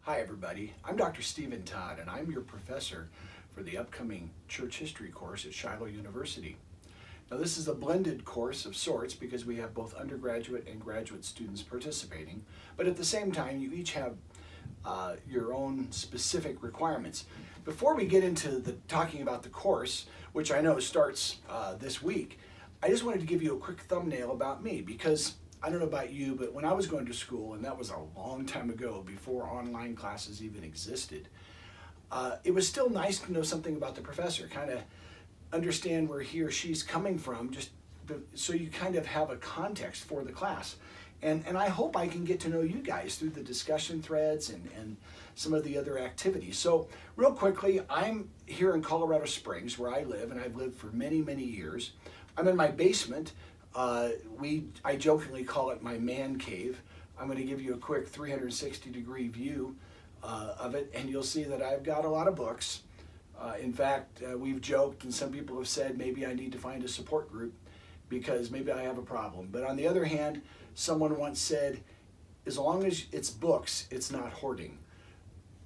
Hi everybody, I'm Dr. Stephen Todd and I'm your professor for the upcoming Church History course at Shiloh University. Now this is a blended course of sorts because we have both undergraduate and graduate students participating, but at the same time you each have your own specific requirements. Before we get into talking about the course, which I know starts this week, I just wanted to give you a quick thumbnail about me because I don't know about you, but when I was going to school, and that was a long time ago, before online classes even existed, it was still nice to know something about the professor, kind of understand where he or she's coming from, just so you kind of have a context for the class. And I hope I can get to know you guys through the discussion threads and some of the other activities. So real quickly, I'm here in Colorado Springs where I live, and I've lived for many, many years. I'm in my basement. I jokingly call it my man cave. I'm going to give you a quick 360-degree view of it, and you'll see that I've got a lot of books. In fact, we've joked, and some people have said maybe I need to find a support group because maybe I have a problem. But on the other hand, someone once said, as long as it's books, it's not hoarding.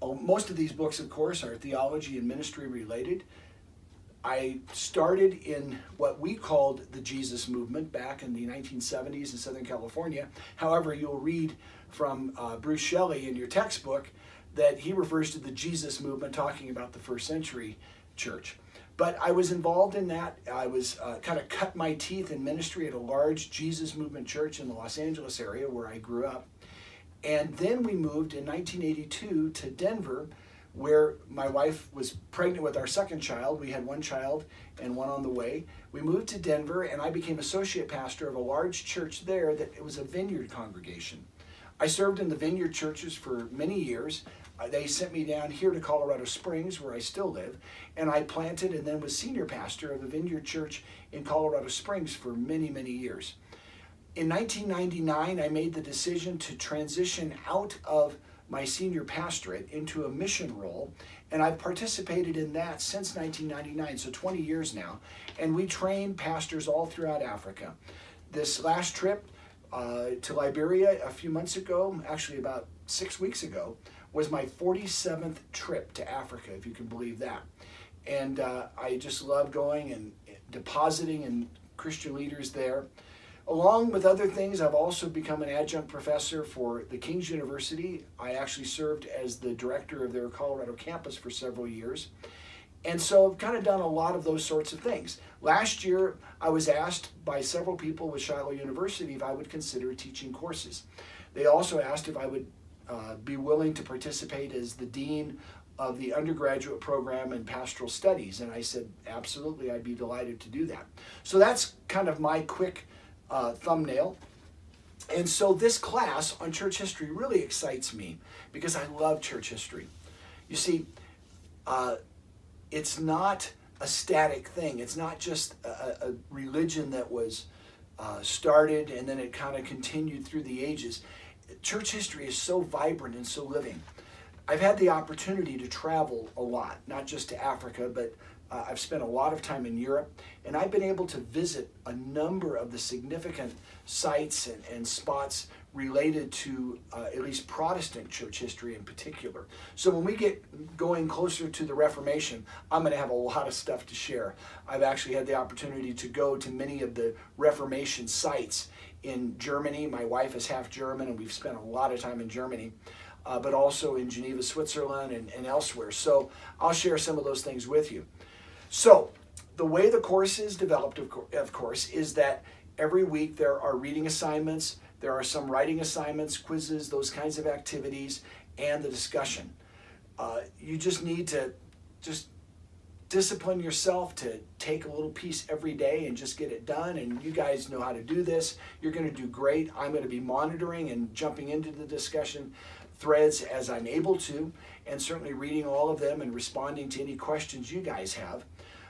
Most of these books, of course, are theology and ministry related. I started in what we called the Jesus movement back in the 1970s in Southern California. However, you'll read from Bruce Shelley in your textbook that he refers to the Jesus movement talking about the first century church. But I was involved in that. I was kind of cut my teeth in ministry at a large Jesus movement church in the Los Angeles area where I grew up. And then we moved in 1982 to Denver, where my wife was pregnant with our second child. We had one child and one on the way. We moved to Denver and I became associate pastor of a large church there that it was a vineyard congregation. I served in the vineyard churches for many years. They sent me down here to Colorado Springs, where I still live, and I planted and then was senior pastor of a vineyard church in Colorado Springs for many, many years. In 1999, I made the decision to transition out of my senior pastorate into a mission role, and I've participated in that since 1999, so 20 years now, and we train pastors all throughout Africa. This last trip to Liberia a few months ago, actually about 6 weeks ago, was my 47th trip to Africa, if you can believe that. And I just love going and depositing in Christian leaders there. Along with other things, I've also become an adjunct professor for the King's University. I actually served as the director of their Colorado campus for several years. And so I've kind of done a lot of those sorts of things. Last year, I was asked by several people with Shiloh University if I would consider teaching courses. They also asked if I would be willing to participate as the dean of the undergraduate program in pastoral studies. And I said, absolutely, I'd be delighted to do that. So that's kind of my quick thumbnail. And so this class on church history really excites me because I love church history. You see, it's not a static thing. It's not just a religion that was started and then it kind of continued through the ages. Church history is so vibrant and so living. I've had the opportunity to travel a lot, not just to Africa, but I've spent a lot of time in Europe, and I've been able to visit a number of the significant sites and spots related to at least Protestant church history in particular. So when we get going closer to the Reformation, I'm going to have a lot of stuff to share. I've actually had the opportunity to go to many of the Reformation sites in Germany. My wife is half German, and we've spent a lot of time in Germany. But also in Geneva, Switzerland, and elsewhere. So I'll share some of those things with you. So the way the course is developed, of course, is that every week there are reading assignments, there are some writing assignments, quizzes, those kinds of activities, and the discussion. You just need to discipline yourself to take a little piece every day and just get it done, and you guys know how to do this. You're going to do great. I'm going to be monitoring and jumping into the discussion threads as I'm able to, and certainly reading all of them and responding to any questions you guys have.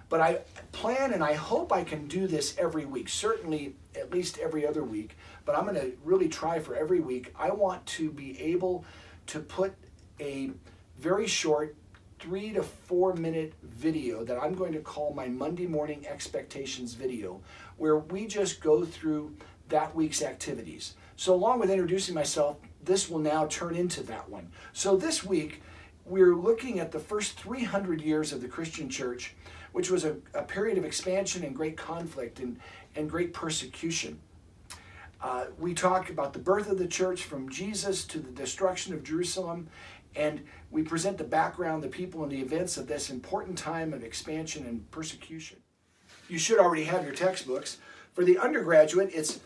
But I plan and I hope I can do this every week, certainly at least every other week, but I'm going to really try for every week. I want to be able to put a very short 3 to 4 minute video that I'm going to call my Monday morning expectations video, where we just go through that week's activities. So along with introducing myself, this will now turn into that one. So this week, we're looking at the first 300 years of the Christian church, which was a period of expansion and great conflict and great persecution. We talk about the birth of the church from Jesus to the destruction of Jerusalem, and we present the background, the people, and the events of this important time of expansion and persecution. You should already have your textbooks. For the undergraduate, it's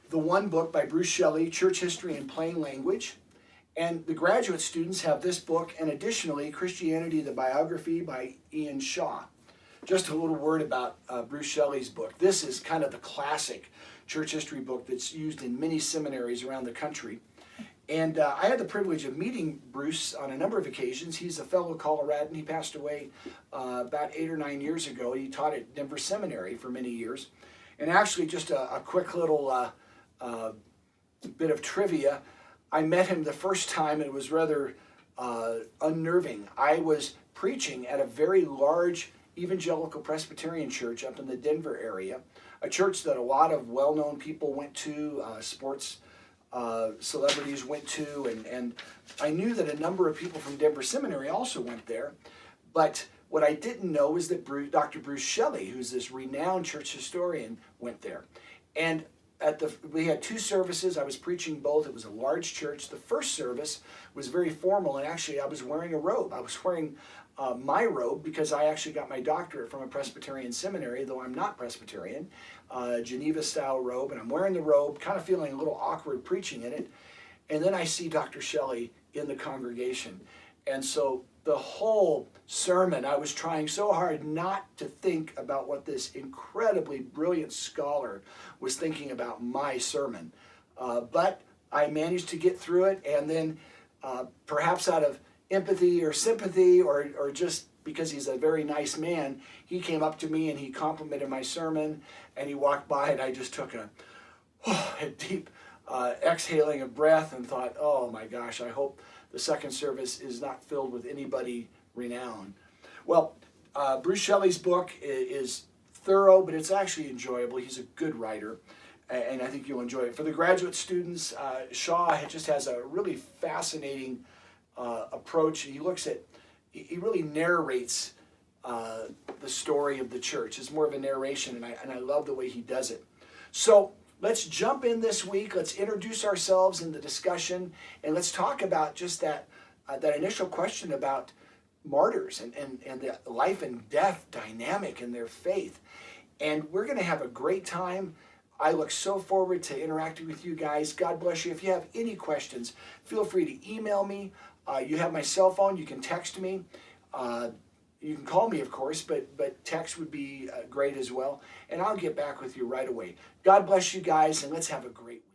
the one book by Bruce Shelley, Church History in Plain Language. And the graduate students have this book, and additionally, Christianity, the Biography by Ian Shaw. Just a little word about Bruce Shelley's book. This is kind of the classic church history book that's used in many seminaries around the country. And I had the privilege of meeting Bruce on a number of occasions. He's a fellow Coloradan. He passed away about 8 or 9 years ago. He taught at Denver Seminary for many years. And actually, just a quick little bit of trivia. I met him the first time, and it was rather unnerving. I was preaching at a very large evangelical Presbyterian church up in the Denver area, a church that a lot of well-known people went to, sports celebrities went to, and I knew that a number of people from Denver Seminary also went there. But what I didn't know was that Dr. Bruce Shelley, who's this renowned church historian, went there. And we had 2 services. I was preaching both. It was a large church. The first service was very formal, and actually I was wearing a robe. I was wearing my robe because I actually got my doctorate from a Presbyterian seminary, though I'm not Presbyterian, Geneva-style robe, and I'm wearing the robe, kind of feeling a little awkward preaching in it. And then I see Dr. Shelley in the congregation. And so the whole sermon, I was trying so hard not to think about what this incredibly brilliant scholar was thinking about my sermon. But I managed to get through it, and then perhaps out of empathy or sympathy or just because he's a very nice man, he came up to me and he complimented my sermon, and he walked by, and I just took a deep exhaling of breath and thought, oh my gosh, I hope the second service is not filled with anybody renowned. Well, Bruce Shelley's book is thorough, but it's actually enjoyable. He's a good writer, and I think you'll enjoy it. For the graduate students, Shaw just has a really fascinating approach. He really narrates the story of the church. It's more of a narration, and I love the way he does it. So let's jump in this week. Let's introduce ourselves in the discussion, and let's talk about just that initial question about martyrs and the life and death dynamic in their faith. And we're going to have a great time. I look so forward to interacting with you guys. God bless you. If you have any questions, feel free to email me. You have my cell phone. You can text me. You can call me, of course, but text would be great as well. And I'll get back with you right away. God bless you guys, and let's have a great week.